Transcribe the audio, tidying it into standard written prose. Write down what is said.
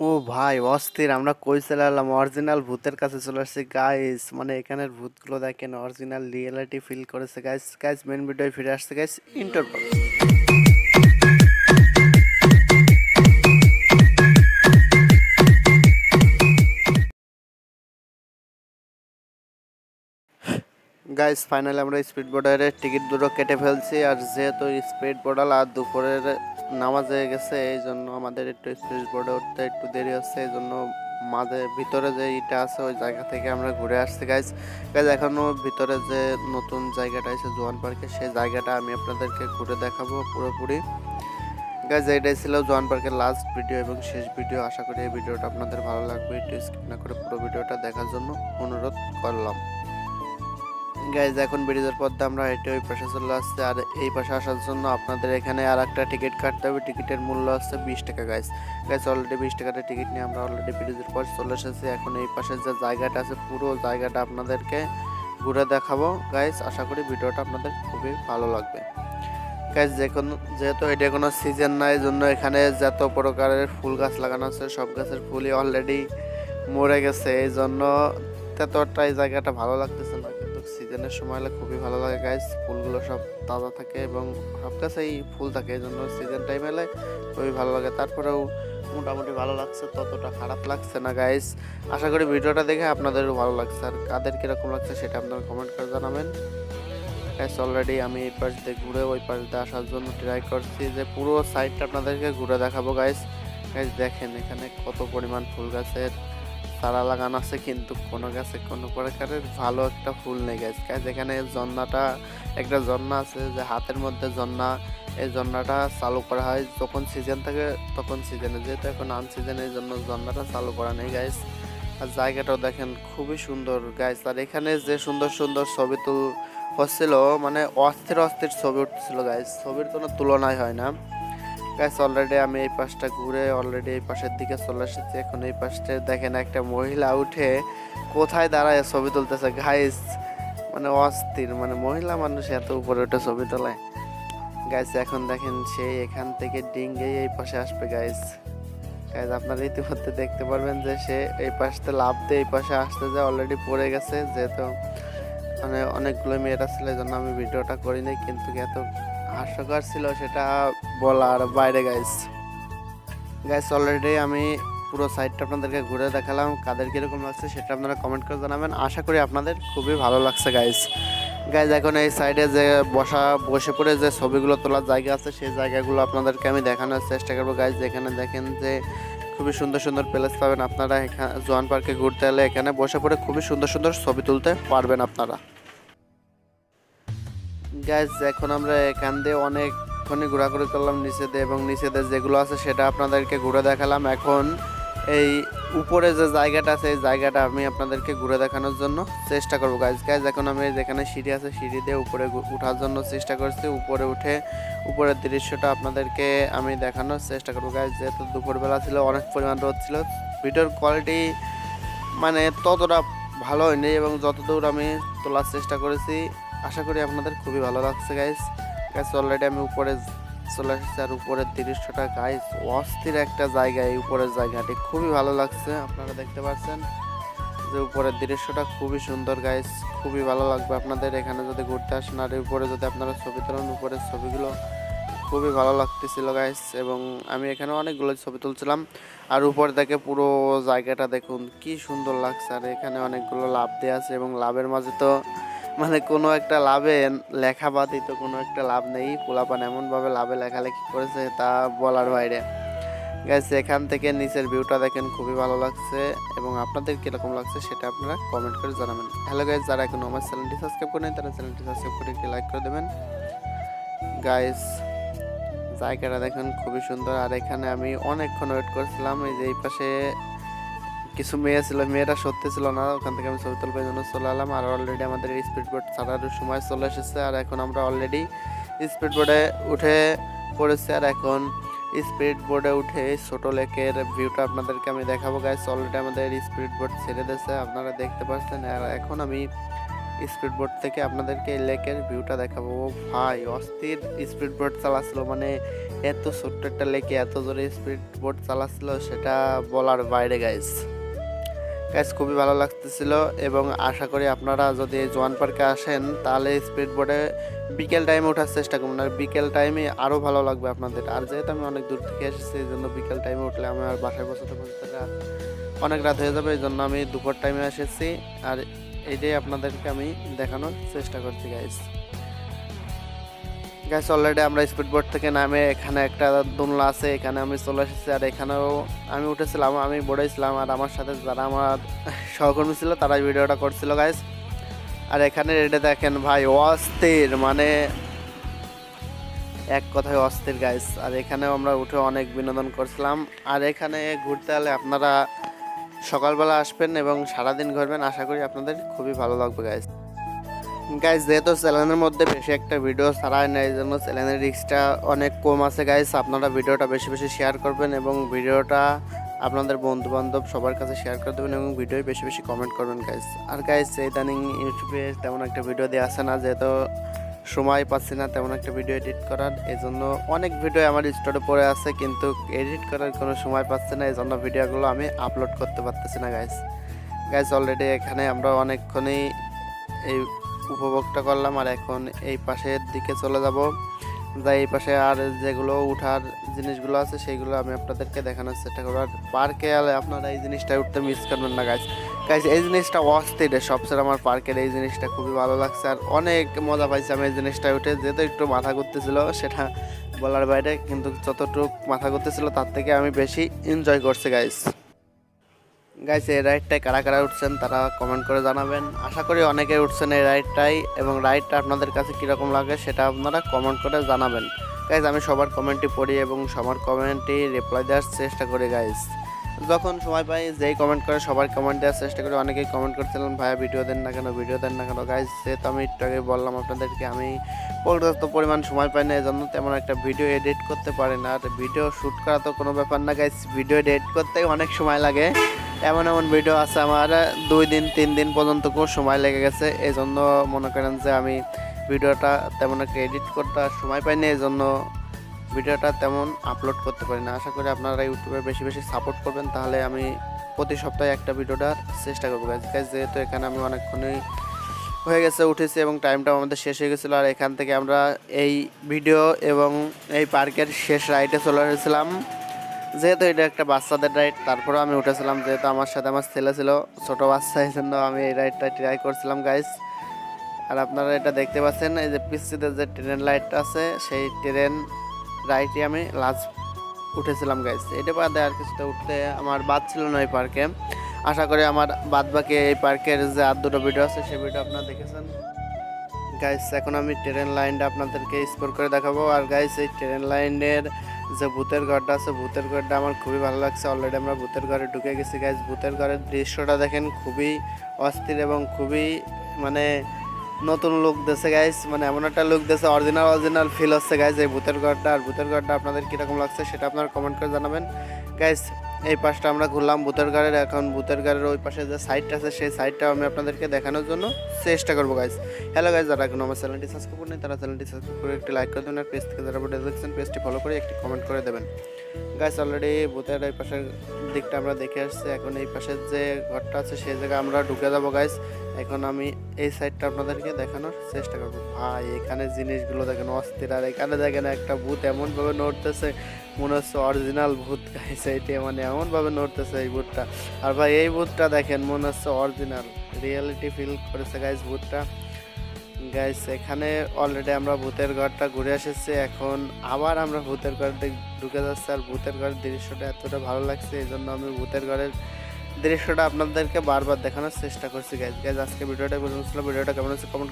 ও ভাই অস্থির! আমরা কই চলে এলাম, অরিজিনাল ভূতের কাছে চলে আসছি গাইস। মানে এখানের ভূতগুলো দেখেন, অরিজিনাল রিয়েলিটি ফিল করেছে গাইস। গাইস মেন ভিডিও ফিরে আসছে গাইস, ইন্টার পর। গাইস ফাইনালি আমরা স্পিড বোর্ডের টিকিট দুটো কেটে ফেলছি। আর যেহেতু স্পিড বোর্ডাল আর দুপুরের নামাজ হয়ে গেছে, এই জন্য আমাদের একটু স্পিড বোর্ডে উঠতে একটু দেরি হচ্ছে। এই জন্য মাঝে ভিতরে যে ইটা আছে ওই জায়গা থেকে আমরা ঘুরে আসছি গাইস। গাইস এখনো ভিতরে যে নতুন জায়গাটা আছে জোয়ান পার্কে, সেই জায়গাটা আমি আপনাদেরকে ঘুরে দেখাবো পুরোপুরি। গাইস এটাই ছিল জোয়ান পার্কের লাস্ট ভিডিও এবং শেষ ভিডিও। আশা করি এই ভিডিওটা আপনাদের ভালো লাগবে। একটু স্কিপ না করে পুরো ভিডিওটা দেখার জন্য অনুরোধ করলাম। গাইজ এখন ব্রিজের পথে আমরা হেঁটে ওই পাশে চলে আসছে। আর এই পাশে আসার জন্য আপনাদের এখানে আর একটা টিকিট কাটতে হবে। টিকিটের মূল্য হচ্ছে 20 টাকা গাইজ। গাইজ অলরেডি 20 টাকাতে টিকিট নিয়ে আমরা অলরেডি ব্রিজের পর চলে এসেছি। এখন এই পাশে যে জায়গাটা আছে পুরো জায়গাটা আপনাদেরকে ঘুরে দেখাবো গাইজ। আশা করি ভিডিওটা আপনাদের খুবই ভালো লাগবে। গাইজ যেহেতু এটা কোনো সিজন নাই, জন্য এখানে যত প্রকারের ফুল গাছ লাগানো আছে সব গাছের ফুলই অলরেডি মরে গেছে। এই জন্য ততটা এই জায়গাটা ভালো লাগতেছে না, কিন্তু সিজনের সময় হলে খুবই ভালো লাগে গাইস। ফুলগুলো সব তাজা থাকে এবং সব গাছেই ফুল থাকে, এই জন্য সিজন টাইম এলে খুবই ভালো লাগে। তারপরেও মোটামুটি ভালো লাগছে, ততটা খারাপ লাগছে না গাইস। আশা করি ভিডিওটা দেখে আপনাদেরও ভালো লাগছে। আর কাদের কিরকম লাগছে সেটা আপনারা কমেন্ট করে জানাবেন গাইস। অলরেডি আমি এই পাশ দিয়ে ঘুরে ওই পাশ দিয়ে আসার জন্য ট্রাই করছি, যে পুরো সাইডটা আপনাদেরকে ঘুরে দেখাবো গাইস। গাইস দেখেন এখানে কত পরিমাণ ফুল গাছের চারা লাগানো আছে, কিন্তু কোনো গাছে কোনো প্রকারের ভালো একটা ফুল নেই গাইস। গাইস এখানে জন্নাটা একটা জন্না আছে, যে হাতের মধ্যে জন্না, এই জন্নাটা চালু করা হয় যখন সিজন থাকে তখন সিজনে, যেহেতু এখন আন সিজনে এই জন্য জন্নাটা চালু করা নেই গাইস। আর জায়গাটাও দেখেন খুবই সুন্দর গাইস। আর এখানে যে সুন্দর সুন্দর ছবি হচ্ছিল, মানে অস্থির অস্থির ছবি উঠছিল গাইস, ছবির কোনো তুলনায় হয় না গাইস। অলরেডি আমি এই পাশটা ঘুরে অলরেডি এই পাশের দিকে চলে এসেছি। এখন এই পাশটা দেখেন একটা মহিলা উঠে কোথায় দাঁড়ায় ছবি তুলতেছে গাইস। মানে অস্থির, মানে মহিলা মানুষ এত উপরে উঠে ছবি তোলে গাইস। এখন দেখেন সে এখান থেকে ডিঙ্গে এই পাশে আসবে গাইস। গাইস আপনারা ইতিমধ্যে দেখতে পারবেন যে সে এই পাশতে লাফ দিয়ে এই পাশে আসতে যায়, অলরেডি পড়ে গেছে। যেহেতু মানে অনেকগুলো মেয়েরা ছিল এই জন্য আমি ভিডিওটা করিনি, কিন্তু এত হাস্যকর ছিল সেটা বলার বাইরে গাইস। গাইস অলরেডি আমি পুরো সাইডটা আপনাদেরকে ঘুরে দেখালাম, কাদের কিরকম লাগছে সেটা আপনারা কমেন্ট করে জানাবেন। আশা করি আপনাদের খুবই ভালো লাগছে গাইস। গাইস এখন এই সাইডে যে বসে পড়ে যে ছবিগুলো তোলার জায়গা আছে সেই জায়গাগুলো আপনাদেরকে আমি দেখানোর চেষ্টা করবো গাইস। এখানে দেখেন যে খুবই সুন্দর সুন্দর প্লেস পাবেন আপনারা। এখানে জোয়ান পার্কে ঘুরতে এলে এখানে বসে পড়ে খুবই সুন্দর সুন্দর ছবি তুলতে পারবেন আপনারা গাইস। এখন আমরা এখান দিয়ে অনেকক্ষণই ঘোরাঘুরি করলাম নিচে দিয়ে, এবং নিচে দিয়ে যেগুলো আছে সেটা আপনাদেরকে ঘুরে দেখালাম। এখন এই উপরে যে জায়গাটা আছে এই জায়গাটা আমি আপনাদেরকে ঘুরে দেখানোর জন্য চেষ্টা করবো গাইস। গাইস এখন আমি যেখানে সিঁড়ি আছে সিঁড়ি দিয়ে উপরে উঠার জন্য চেষ্টা করছি। উপরে উঠে উপরের দৃশ্যটা আপনাদেরকে আমি দেখানোর চেষ্টা করবো গাইস। যেহেতু দুপুরবেলা ছিল, অনেক পরিমাণ রোদ ছিল, ভিডিওর কোয়ালিটি মানে ততটা ভালো হয়নি, এবং যতদূর আমি তোলার চেষ্টা করেছি আশা করি আপনাদের খুবই ভালো লাগছে গাইস। গাইস অলরেডি আমি উপরে চলে এসেছি, আর উপরের দৃশ্যটা গাইস অস্থির একটা জায়গা। এই উপরের জায়গাটি খুবই ভালো লাগছে, আপনারা দেখতে পাচ্ছেন যে উপরের দৃশ্যটা খুবই সুন্দর গাইস, খুবই ভালো লাগবে আপনাদের এখানে যদি ঘুরতে আসেন। আর উপরে যদি আপনারা ছবি তোলেন, উপরের ছবিগুলো খুবই ভালো লাগতেছিল গাইস, এবং আমি এখানে অনেকগুলো ছবি তুলছিলাম। আর উপর থেকে পুরো জায়গাটা দেখুন কি সুন্দর লাগছে। আর এখানে অনেকগুলো লাভ দেওয়া আছে, এবং লাভের মাঝে তো মানে কোনো একটা লাভে লেখা বাদই তো কোনো একটা লাভ নেই। পোলাপান এমনভাবে লাভে লেখালেখি করেছে তা বলার বাইরে গাইস। এখান থেকে নিচের ভিউটা দেখেন খুবই ভালো লাগছে, এবং আপনাদের কিরকম লাগছে সেটা আপনারা কমেন্ট করে জানাবেন। হ্যালো গাইস, যারা এখনো আমার চ্যানেলটি সাবস্ক্রাইব করেন তারা চ্যানেলটি সাবস্ক্রাইব করে একটি লাইক করে দেবেন গাইস। জায়গাটা দেখেন খুবই সুন্দর। আর এখানে আমি অনেকক্ষণ ওয়েট করছিলাম, এই যে এই পাশে কিছু মেয়ে ছিল, মেয়েরা সত্যি ছিল না, ওখান থেকে আমি ছবি তুলবার জন্য চলে এলাম। আর অলরেডি আমাদের স্পিড বোট ছাড়ার সময় চলে এসেছে, আর এখন আমরা অলরেডি স্পিড বোর্ডে উঠে পড়েছি। আর এখন স্পিড বোর্ডে উঠে ছোট লেকের ভিউটা আপনাদেরকে আমি দেখাবো গাইস। অলরেডি আমাদের স্পিড বোট ছেড়ে দিয়েছে, আপনারা দেখতে পাচ্ছেন। আর এখন আমি স্পিড বোট থেকে আপনাদেরকে এই লেকের ভিউটা দেখাবো। ও ভাই অস্থির স্পিড বোট চালাচ্ছিল, মানে এত ছোট্ট একটা লেকে এত জোরে স্পিড বোট চালাচ্ছিল সেটা বলার বাইরে গাইস। খুবই ভালো লাগতেছিল এবং আশা করি আপনারা যদি জোয়ান পার্কে আসেন তাহলে স্পিড বোটে বিকেল টাইমে ওঠার চেষ্টা করুন, আর বিকেল টাইমে আরও ভালো লাগবে আপনাদের। আর যেহেতু আমি অনেক দূর থেকে এসেছি এই জন্য বিকেল টাইমে উঠলে আমি আর বাসায় পৌঁছাতে অনেক রাত হয়ে যাবে, এই জন্য আমি দুপুর টাইমে এসেছি আর এইটাই আপনাদেরকে আমি দেখানোর চেষ্টা করছি গাইস। অলরেডি আমরা স্পিড বোট থেকে নামে এখানে একটা দোলনা আছে, এখানে আমি চলে এসেছি আর এখানেও আমি উঠেছিলাম, আমি বোর্ডেছিলাম আর আমার সাথে যারা আমার সহকর্মী ছিল তারা ভিডিওটা করছিল গাইস। আর এখানে এটা দেখেন ভাই অস্থির, মানে এক কথায় অস্থির গাইস। আর এখানেও আমরা উঠে অনেক বিনোদন করছিলাম। আর এখানে ঘুরতে হলে আপনারা সকালবেলা আসবেন এবং সারাদিন ঘুরবেন, আশা করি আপনাদের খুবই ভালো লাগবে গাইস। যেহেতু চ্যানেলের মধ্যে বেশি একটা ভিডিও ছাড়া হয় না এই জন্য চ্যানেলের রিস্কটা অনেক কম আছে গাইস। আপনারা ভিডিওটা বেশি বেশি শেয়ার করবেন এবং ভিডিওটা আপনাদের বন্ধু বান্ধব সবার কাছে শেয়ার করে দেবেন এবং ভিডিও বেশি বেশি কমেন্ট করবেন গাইস। আর গাইস ইদানিং ইউটিউবে তেমন একটা ভিডিও দেওয়া আসে না, যেহেতু সময় পাচ্ছি না তেমন একটা ভিডিও এডিট করার, এই জন্য অনেক ভিডিও আমার স্টোরে পড়ে আছে কিন্তু এডিট করার কোনো সময় পাচ্ছি না, এই জন্য ভিডিওগুলো আমি আপলোড করতে পারতেছি না গাইস। অলরেডি এখানে আমরা অনেকক্ষণই এই উপভোগটা করলাম আর এখন এই পাশের দিকে চলে যাব, যাই এই পাশে আর যেগুলো উঠার জিনিসগুলো আছে সেইগুলো আমি আপনাদেরকে দেখানোর চেষ্টা করবো। আর পার্কে এলে আপনারা এই জিনিসটা উঠতে মিস করবেন না গাইস। এই জিনিসটা অস্থির, সবচেয়ে আমার পার্কের এই জিনিসটা খুবই ভালো লাগছে আর অনেক মজা পাইছি আমি এই জিনিসটা উঠে, যেহেতু একটু মাথা ঘুরতেছিল সেটা বলার বাইরে, কিন্তু যতটুকু মাথা ঘুরতেছিল তার থেকে আমি বেশি এনজয় করছি গাইস। এই রাইডটায় কারা কারা উঠছেন তারা কমেন্ট করে জানাবেন, আশা করি অনেকে উঠছেন এই রাইডটাই এবং রাইডটা আপনাদের কাছে কীরকম লাগে সেটা আপনারা কমেন্ট করে জানাবেন আমি সবার কমেন্টই পড়ি এবং সবার কমেন্টই রিপ্লাই দেওয়ার চেষ্টা করি গাইস। যখন সময় পাই যেই কমেন্ট করে সবার কমেন্ট দেওয়ার চেষ্টা করি। অনেকেই কমেন্ট করছিলেন ভাইয়া ভিডিও দেন না কেন, ভিডিও দেন না কেন যেহেতু আমি একটু আগে বললাম আপনাদেরকে আমি পর্যাপ্ত পরিমাণ সময় পাই না, এই জন্য তেমন একটা ভিডিও এডিট করতে পারি না। আর ভিডিও শ্যুট করা তো কোনো ব্যাপার না গাইস, ভিডিও এডিট করতেই অনেক সময় লাগে, এমন এমন ভিডিও আছে আমার 2 দিন 3 দিন পর্যন্ত খুব সময় লেগে গেছে, এই জন্য মনে করেন যে আমি ভিডিওটা তেমন একটা এডিট করতে সময় পাই না, এই জন্য ভিডিওটা তেমন আপলোড করতে পারি না। আশা করি আপনারা ইউটিউবে বেশি বেশি সাপোর্ট করবেন, তাহলে আমি প্রতি সপ্তাহে একটা ভিডিওটার চেষ্টা করবো গাইস। যেহেতু এখানে আমি অনেকক্ষণই হয়ে গেছে উঠেছি এবং টাইমটাও আমাদের শেষ হয়ে গেছিলো, আর এখান থেকে আমরা এই ভিডিও এবং এই পার্কের শেষ রাইডে চলে এসেছিলাম। যেহেতু এটা একটা বাচ্চাদের রাইড তারপরেও আমি উঠেছিলাম, যেহেতু আমার সাথে আমার ছেলে ছিল ছোটো বাচ্চা, এই জন্য আমি এই রাইডটা ট্রাই করছিলাম গাইস। আর আপনারা এটা দেখতে পাচ্ছেন এই যে পিসিতে যে ট্রেন লাইটটা আছে সেই ট্রেন রাইডে আমি লাস্ট উঠেছিলাম গাইস। এটা বাদে আর কিছুটা উঠতে আমার বাদ ছিল না এই পার্কে, আশা করি আমার বাদ বাকি এই পার্কের যে আর দুটো ভিডিও আছে সেই ভিডিও আপনারা দেখেছেন গাইস। এখন আমি ট্রেন লাইনটা আপনাদেরকে স্পোর করে দেখাবো। আর গাইস এই ট্রেন লাইনের যে ভূতের ঘরটা আছে ভূতের ঘরটা আমার খুবই ভালো লাগছে, অলরেডি আমরা ভূতের ঘরে ঢুকে গেছি গাইস। ভূতের ঘরের দৃশ্যটা দেখেন খুবই অস্থির এবং খুবই মানে নতুন লুক দিয়েছে গাইস, মানে এমন একটা লুক দিয়েছে অরিজিনাল ফিল হচ্ছে গাইস এই ভূতের ঘরটা। আর ভূতের ঘরটা আপনাদের কীরকম লাগছে সেটা আপনারা কমেন্ট করে জানাবেন গাইস। এই পাশটা আমরা ঘুরলাম ভূতের ঘরের, এখন ভূতের ঘরের ওই পাশে যে সাইডটা আছে সেই সাইডটাও আমি আপনাদেরকে দেখানোর জন্য চেষ্টা করবো গাইস। হ্যালো গাইস, যারা এখন আমার চ্যানেলটি সাবস্ক্রাইব করেন তারা চ্যানেলটি সাবস্ক্রাইব করে একটি লাইক করে দেবেন, আর পেজ থেকে যারা ভিডিও দেখছেন পেজটি ফলো করে একটি কমেন্ট করে দেবেন গাইস। অলরেডি ভূতের এই পাশের দিকটা আমরা দেখে আসছি, এখন এই পাশের যে ঘরটা আছে সেই জায়গায় আমরা ঢুকে যাবো গাইস। এখন আমি এই সাইডটা আপনাদেরকে দেখানোর চেষ্টা করবো। ভাই এখানে জিনিসগুলো দেখেন অস্থির, আর এখানে দেখেন একটা ভূত এমনভাবে নড়তেছে মনে হচ্ছে অরিজিনাল ভূত গাইস, এইটা মানে এমনভাবে নড়তেছে এই ভূতটা। আর ভাই এই ভূতটা দেখেন মনে হচ্ছে অরিজিনাল রিয়েলিটি ফিল করেছে গাইস ভূতটা গাইস। এখানে অলরেডি আমরা ভূতের ঘরটা ঘুরে এসেছি, এখন আবার আমরা ভূতের ঘর ঢুকে যাচ্ছি। আর ভূতের ঘরের দৃশ্যটা এতটা ভালো লাগছে এই জন্য আমি ভূতের ঘরের দৃশ্যটা আপনাদেরকে বারবার দেখানোর চেষ্টা করছি গাইস। আজকে ভিডিওটা পর্যন্ত ছিল, ভিডিওটা কেমন হচ্ছে কমেন্ট